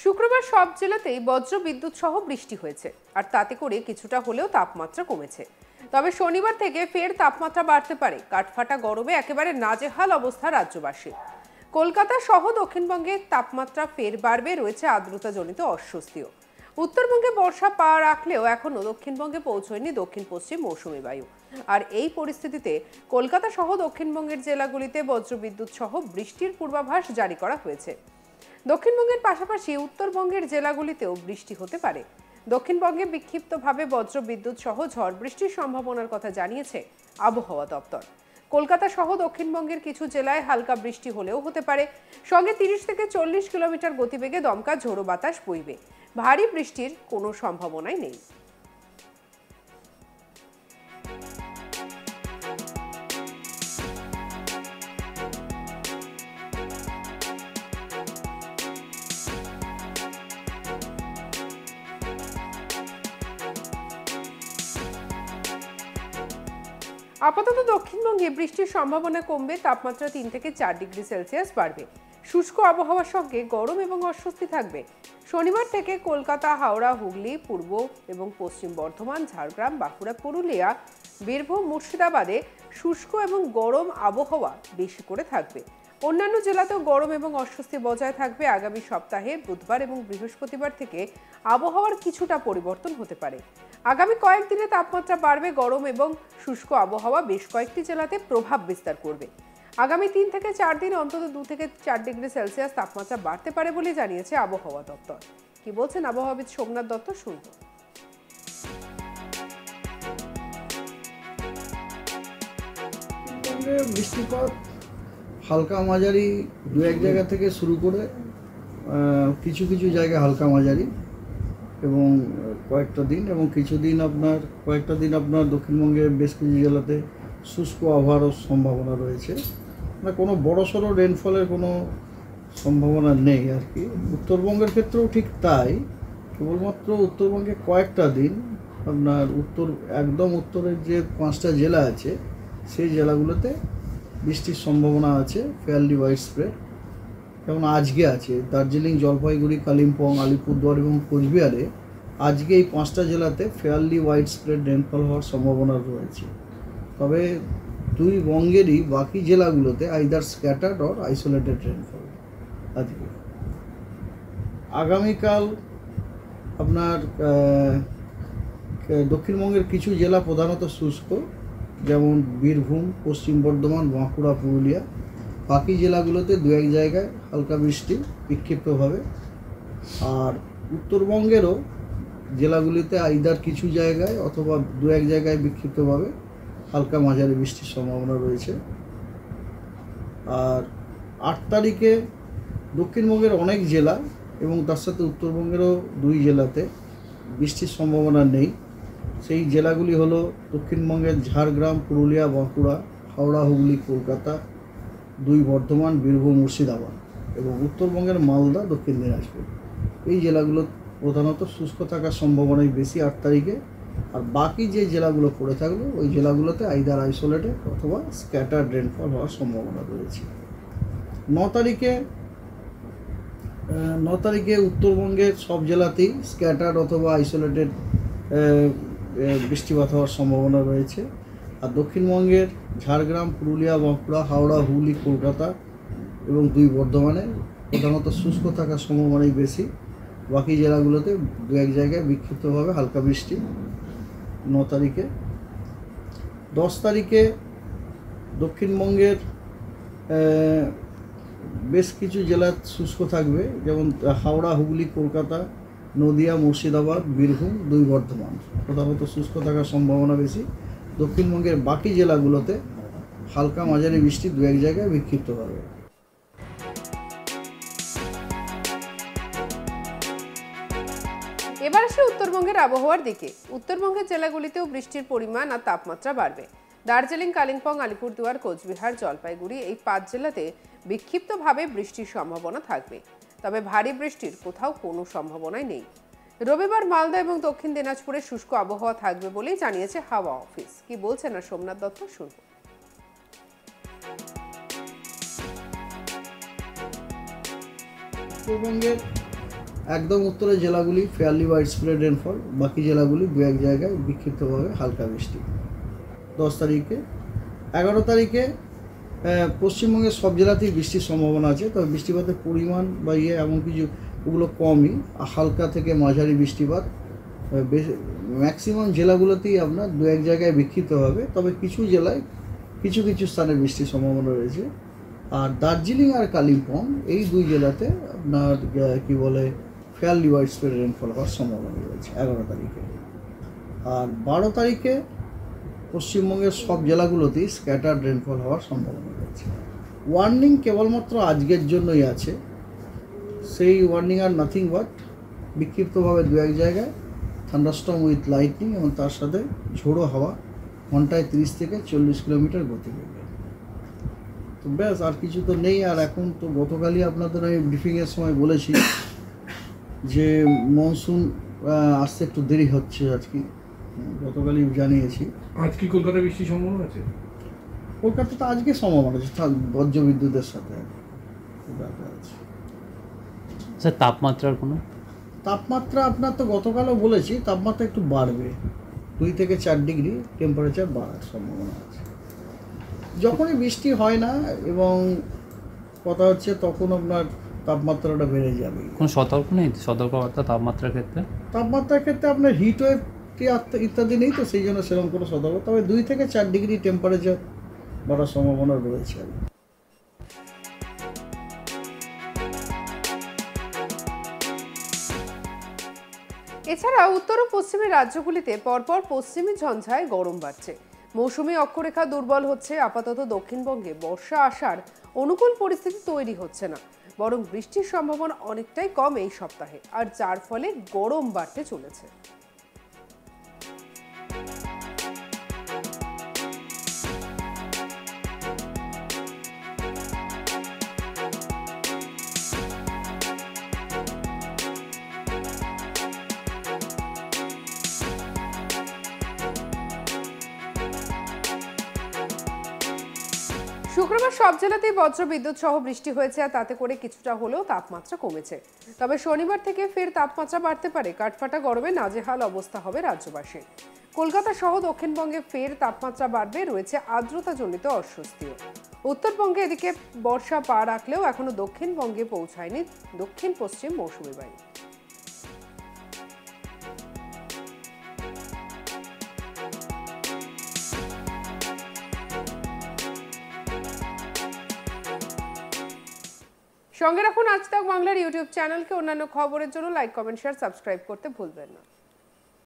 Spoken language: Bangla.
শুক্রবার সব জেলাতেই বজ্র বিদ্যুৎ সহ বৃষ্টি হয়েছে, আর তাতে করে কিছুটা হলেও তাপমাত্রা কমেছে। তবে শনিবার থেকে ফের তাপমাত্রা বাড়তে পারে। কাঠফাটা গরমে একেবারে নাজেহাল অবস্থা রাজ্যবাসী। কলকাতা সহ দক্ষিণবঙ্গে তাপমাত্রা ফের বাড়বে, রয়েছে আর্দ্রতাজনিত অস্বস্তিও। উত্তরবঙ্গে বর্ষা পা রাখলেও এখনো দক্ষিণবঙ্গে পৌঁছয়নি দক্ষিণ পশ্চিম মৌসুমী বায়ু। আর এই পরিস্থিতিতে কলকাতা সহ দক্ষিণবঙ্গের জেলাগুলিতে বজ্রবিদ্যুৎ সহ বৃষ্টির পূর্বাভাস জারি করা হয়েছে। দক্ষিণবঙ্গের পাশাপাশি উত্তরবঙ্গের জেলাগুলিতেও বৃষ্টি হতে পারে। দক্ষিণবঙ্গে বিক্ষিপ্তভাবে বজ্রবিদ্যুৎ সহ ঝড় বৃষ্টির সম্ভাবনার কথা জানিয়েছে আবহাওয়া দপ্তর। কলকাতা সহ দক্ষিণবঙ্গের কিছু জেলায় হালকা বৃষ্টি হলেও হতে পারে, সঙ্গে 30 থেকে 40 কিলোমিটার গতিবেগে দমকা ঝোড়ো বাতাস বইবে। ভারী বৃষ্টির কোনো সম্ভাবনাই নেই। আপাতত দক্ষিণবঙ্গে বৃষ্টির সম্ভাবনা কমবে, তাপমাত্রা 3 থেকে 4 ডিগ্রি সেলসিয়াস বাড়বে। শুষ্ক আবহাওয়ার সঙ্গে গরম এবং অস্বস্তি থাকবে। শনিবার থেকে কলকাতা, হাওড়া, হুগলি, পূর্ব এবং পশ্চিম বর্ধমান, ঝাড়গ্রাম, বাঁকুড়া, পুরুলিয়া, বীরভূম, মুর্শিদাবাদে শুষ্ক এবং গরম আবহাওয়া বেশি করে থাকবে। অন্যান্য জেলাতেও গরম এবং অস্বস্তি বজায় থাকবে। আগামী সপ্তাহে বুধবার এবং বৃহস্পতিবার থেকে আবহাওয়ার কিছুটা পরিবর্তন হতে পারে। আগামী কয়েকদিনে তাপমাত্রা বাড়বে। গরম এবং শুষ্ক আবহাওয়া বেশ কয়েকটি জেলাতে প্রভাব বিস্তার করবে। আগামী 3 থেকে 4 দিন অন্তত 2 থেকে 4 ডিগ্রি সেলসিয়াস তাপমাত্রা বাড়তে পারে বলে জানিয়েছে আবহাওয়া দপ্তর। কি বলছেন আবহাওয়াবিদ সোমনাথ দত্ত, শুনব। বৃষ্টিপাত হালকা মাঝারি দু এক জায়গা থেকে শুরু করে কিছু কিছু জায়গায় হালকা মাঝারি এবং কয়েকটা দিন আপনার দক্ষিণবঙ্গের বেশ কিছু জেলাতে শুষ্ক আবহাওয়ারও সম্ভাবনা রয়েছে। মানে কোনো বড়সড় রেনফলের কোনো সম্ভাবনা নেই আর কি। উত্তরবঙ্গের ক্ষেত্রেও ঠিক তাই। কেবলমাত্র উত্তরবঙ্গে কয়েকটা দিন আপনার একদম উত্তরের যে 5টা জেলা আছে সেই জেলাগুলোতে বৃষ্টির সম্ভাবনা আছে ফেয়ারলি ওয়াইড স্প্রেড। যেমন আজকে আছে দার্জিলিং, জলপাইগুড়ি, কালিম্পং, আলিপুরদুয়ার এবং কোচবিহারে আজকে এই 5টা জেলাতে ফেয়ারলি ওয়াইড স্প্রেড রেনফল হওয়ার সম্ভাবনা রয়েছে। তবে দুই বঙ্গেরই বাকি জেলাগুলোতে either scattered or isolated rainfall আজকে। আগামীকাল আপনার দক্ষিণবঙ্গের কিছু জেলা প্রধানত শুষ্ক, যেমন বীরভূম, পশ্চিম বর্ধমান, বাঁকুড়া, পুরুলিয়া। বাকি জেলাগুলোতে দু এক জায়গায় হালকা বৃষ্টি বিক্ষিপ্তভাবে। আর উত্তরবঙ্গেরও জেলাগুলিতে আইদার কিছু জায়গায় অথবা দু এক জায়গায় বিক্ষিপ্তভাবে হালকা মাঝারি বৃষ্টির সম্ভাবনা রয়েছে। আর 8 তারিখে দক্ষিণবঙ্গের অনেক জেলা এবং তার সাথে উত্তরবঙ্গেরও 2 জেলাতে বৃষ্টির সম্ভাবনা নেই। সেই জেলাগুলি হলো দক্ষিণবঙ্গের ঝাড়গ্রাম, পুরুলিয়া, বাঁকুড়া, হাওড়া, হুগলি, কলকাতা, 2 বর্ধমান, বীরভূম, মুর্শিদাবাদ এবং উত্তরবঙ্গের মালদা, দক্ষিণ দিনাজপুর। এই জেলাগুলো প্রধানত শুষ্ক থাকার সম্ভাবনাই বেশি 8 তারিখে। আর বাকি যে জেলাগুলো পড়ে থাকলো ওই জেলাগুলোতে আইদার আইসোলেটেড অথবা স্ক্যাটার্ড রেনফল হওয়ার সম্ভাবনা রয়েছে। 9 তারিখে উত্তরবঙ্গের সব জেলাতেই স্ক্যাটার্ড অথবা আইসোলেটেড বৃষ্টিপাত হওয়ার সম্ভাবনা রয়েছে। আর দক্ষিণবঙ্গের ঝাড়গ্রাম, পুরুলিয়া, বাঁকুড়া, হাওড়া, হুগলি, কলকাতা এবং 2 বর্ধমানে প্রধানত শুষ্ক থাকার সম্ভাবনাই বেশি। বাকি জেলাগুলোতে দু এক জায়গায় বিক্ষিপ্তভাবে হালকা বৃষ্টি 9 তারিখে। 10 তারিখে দক্ষিণবঙ্গের বেশ কিছু জেলা শুষ্ক থাকবে, যেমন হাওড়া, হুগলি, কলকাতা, নদিয়া, মুর্শিদাবাদ, বীরভূম, 2 বর্ধমান প্রধানত শুষ্ক থাকার সম্ভাবনা বেশি। দক্ষিণবঙ্গের বাকি জেলাগুলোতে হালকা মাঝারি বৃষ্টি দু এক জায়গায় বিক্ষিপ্তভাবে। এবার আসে উত্তরবঙ্গের আবহাওয়ার দিকে। উত্তরবঙ্গের জেলাগুলিতেও বৃষ্টির পরিমাণ আর তাপমাত্রা বাড়বে। দার্জিলিং, কালিম্পং, আলিপুরদুয়ার, কোচবিহার, জলপাইগুড়ি এই 5 জেলাতে বিক্ষিপ্তভাবে বৃষ্টির সম্ভাবনা থাকবে। তবে ভারী বৃষ্টির কোথাও কোনো সম্ভাবনাই নেই। রবিবার মালদা এবং দক্ষিণ দিনাজপুরে শুষ্ক আবহাওয়া থাকবে বলেই জানিয়েছে হাওয়া অফিস। কি বলছেন আর সোমনাথ দত্ত, শুনব। উত্তরবঙ্গের একদম উত্তরের জেলাগুলি ফেয়ারলি ওয়াইড স্প্রেড রেনফল, বাকি জেলাগুলি দু এক জায়গায় বিক্ষিপ্তভাবে হালকা বৃষ্টি। 10 তারিখে 11 তারিখে পশ্চিমবঙ্গের সব জেলাতেই বৃষ্টির সম্ভাবনা আছে, তবে বৃষ্টিপাতের পরিমাণ বা এমন কিছু ওগুলো কমই, হালকা থেকে মাঝারি বৃষ্টিপাত ম্যাক্সিমাম জেলাগুলোতেই আপনার দু এক জায়গায় বিক্ষিপ্ত হবে, তবে কিছু জেলায় কিছু কিছু স্থানে বৃষ্টির সম্ভাবনা রয়েছে। আর দার্জিলিং আর কালিম্পং এই দুই জেলাতে আপনার কি বলে ফেয়ারলি ওয়াইড স্প্রেড রেনফল হওয়ার সম্ভাবনা রয়েছে 11 তারিখে। আর 12 তারিখে পশ্চিমবঙ্গের সব জেলাগুলোতেই স্ক্যাটার্ড রেনফল হওয়ার সম্ভাবনা রয়েছে। ওয়ার্নিং কেবলমাত্র আজকের জন্যই আছে, সেই ওয়ার্নিং আর নাথিং বাট বিক্ষিপ্তভাবে দু এক জায়গায় থান্ডারস্টর্ম উইথ লাইটনিং এবং তার সাথে ঝোড়ো হাওয়া ঘন্টায় 30 থেকে 40 কিলোমিটার গতি করবে। তো ব্যাস, আর কিছু তো নেই। আর এখন তো গতকালই আপনাদের আমি ব্রিফিংয়ের সময় বলেছি যে মনসুন আসতে একটু দেরি হচ্ছে, আজকে গতকালই জানিয়েছি। আজ কি কলকাতায় বৃষ্টির সম্ভাবনা আছে? কলকাতাতে আজকে সম্ভাবনা আছে, বজ্রবিদ্যুতের সাথে আছে। স্যার তাপমাত্রার কোনো? তাপমাত্রা আপনার তো গতকালও বলেছি, তাপমাত্রা একটু বাড়বে, 2 থেকে 4 ডিগ্রি টেম্পারেচার বাড়ার সম্ভাবনা আছে। যখনই বৃষ্টি হয় না এবং কথা হচ্ছে তখন আপনার তাপমাত্রাটা বেড়ে যাবে। কোনো সতর্ক নেই, সতর্কবার্তা তাপমাত্রার ক্ষেত্রে? তাপমাত্রার ক্ষেত্রে আপনার হিট ওয়েভ ইত্যাদি নেই, তো সেই জন্য সেরকম কোনো সতর্ক, তবে 2 থেকে 4 ডিগ্রি টেম্পারেচার বাড়ার সম্ভাবনা রয়েছে। এছাড়া উত্তর ও পশ্চিমের রাজ্যগুলিতে পরপর পশ্চিমী ঝঞ্ঝায় গরম বাড়ছে। মৌসুমী অক্ষরেখা দুর্বল হচ্ছে। আপাতত দক্ষিণবঙ্গে বর্ষা আসার অনুকূল পরিস্থিতি তৈরি হচ্ছে না, বরং বৃষ্টির সম্ভাবনা অনেকটাই কম এই সপ্তাহে, আর যার ফলে গরম বাড়তে চলেছে। শুক্রবার সব জেলাতেই বজ্র বিদ্যুৎ সহ বৃষ্টি হয়েছে, আর তাতে করে কিছুটা হলেও তাপমাত্রা কমেছে। তবে শনিবার থেকে ফের তাপমাত্রা বাড়তে পারে। কাঠফাটা গরমে নাজেহাল অবস্থা হবে রাজ্যবাসীর। কলকাতা সহ দক্ষিণবঙ্গে ফের তাপমাত্রা বাড়বে, রয়েছে আর্দ্রতাজনিত অস্বস্তিও। উত্তরবঙ্গে এদিকে বর্ষা পা রাখলেও এখনো দক্ষিণবঙ্গে পৌঁছায়নি দক্ষিণ পশ্চিম মৌসুমী বায়ু। সঙ্গে রাখুন আজ তাক বাংলার ইউটিউব চ্যানেলকে। অন্যান্য খবরের জন্য লাইক, কমেন্ট, শেয়ার, সাবস্ক্রাইব করতে ভুলবেন না।